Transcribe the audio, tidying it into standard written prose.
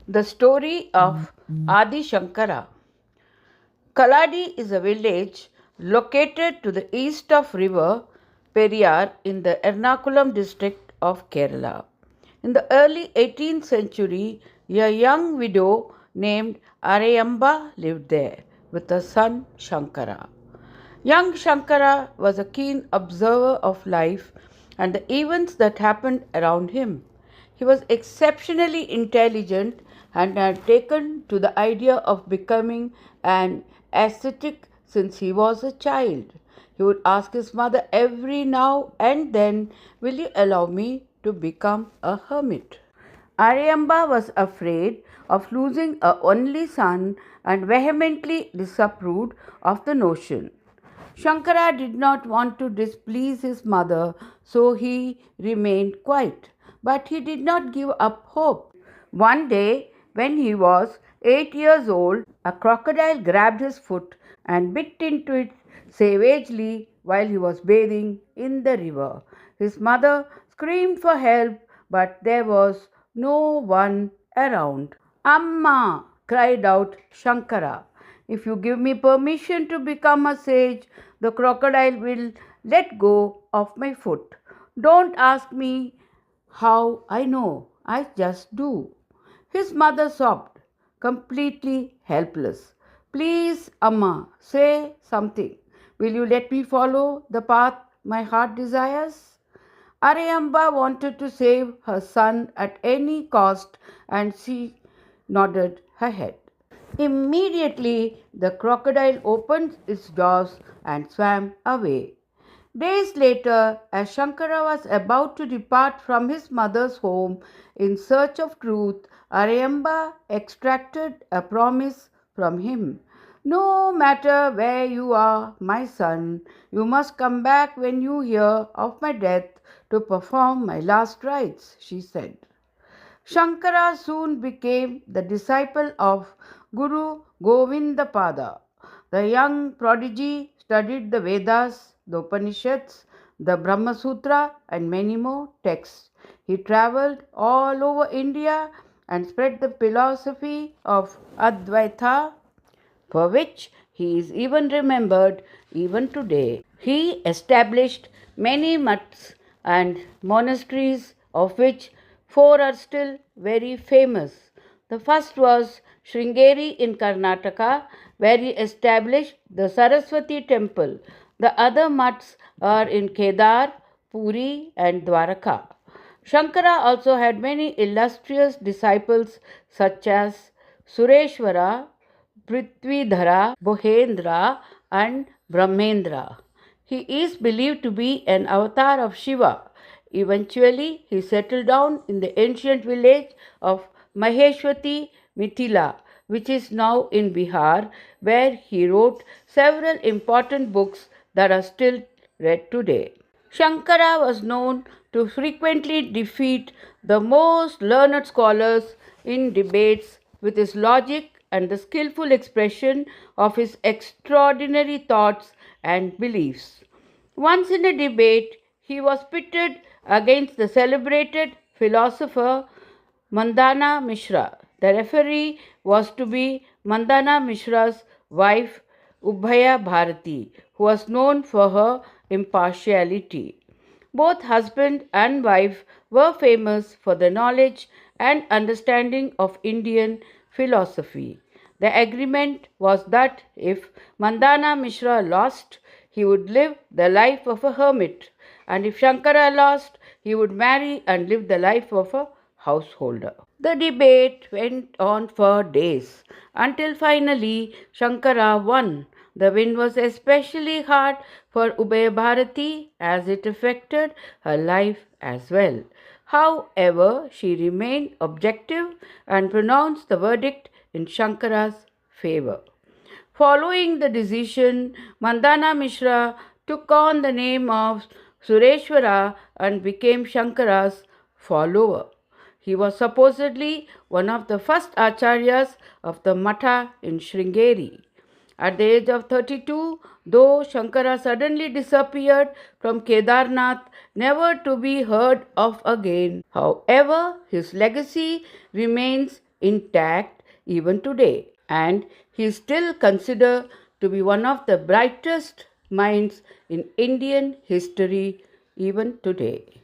The story of Adi Shankara. Kaladi is a village located to the east of river Periyar in the Ernakulam district of Kerala. In the early 18th century, a young widow named Arayamba lived there with a son Shankara. Young Shankara was a keen observer of life and the events that happened around him. He was exceptionally intelligent and had taken to the idea of becoming an ascetic since he was a child. He would ask his mother every now and then, "Will you allow me to become a hermit?" Aryamba was afraid of losing a only son and vehemently disapproved of the notion. Shankara did not want to displease his mother, so he remained quiet. But he did not give up hope. One day, when he was 8 years old, a crocodile grabbed his foot and bit into it savagely while he was bathing in the river. His mother screamed for help, but there was no one around. "Amma!" cried out Shankara. "If you give me permission to become a sage, the crocodile will let go of my foot. Don't ask me how I know, I just do." His mother sobbed, completely helpless. "Please, Amma, say something. Will you let me follow the path my heart desires?" Arayamba wanted to save her son at any cost, and she nodded her head. Immediately, the crocodile opened its jaws and swam away. Days later, as Shankara was about to depart from his mother's home in search of truth, Arayamba extracted a promise from him. "No matter where you are, my son, you must come back when you hear of my death to perform my last rites," she said. Shankara soon became the disciple of Guru Govindapada. The young prodigy studied the Vedas, the Upanishads, the Brahma Sutra, and many more texts. He traveled all over India and spread the philosophy of Advaita, for which he is even remembered even today. He established many mats and monasteries, of which four are still very famous. The first was Sringeri in Karnataka, where he established the Saraswati temple. The other mats are in Kedar, Puri, and Dwaraka. Shankara also had many illustrious disciples such as Sureshwara, Prithvidhara, Bohendra, and Brahmendra. He is believed to be an avatar of Shiva. Eventually, he settled down in the ancient village of Maheshwati, Mithila, which is now in Bihar, where he wrote several important books that are still read today. Shankara was known to frequently defeat the most learned scholars in debates with his logic and the skillful expression of his extraordinary thoughts and beliefs. Once in a debate, he was pitted against the celebrated philosopher Mandana Mishra. The referee was to be Mandana Mishra's wife Ubhaya Bharati, who was known for her impartiality. Both husband and wife were famous for their knowledge and understanding of Indian philosophy. The agreement was that if Mandana Mishra lost, he would live the life of a hermit, and if Shankara lost, he would marry and live the life of a householder. The debate went on for days until finally Shankara won. The win was especially hard for Ubhay Bharati as it affected her life as well. However, she remained objective and pronounced the verdict in Shankara's favor. Following the decision, Mandana Mishra took on the name of Sureshwara and became Shankara's follower. He was supposedly one of the first acharyas of the Matha in Sringeri. At the age of 32, though Shankara suddenly disappeared from Kedarnath, never to be heard of again. However, his legacy remains intact even today, and he is still considered to be one of the brightest minds in Indian history even today.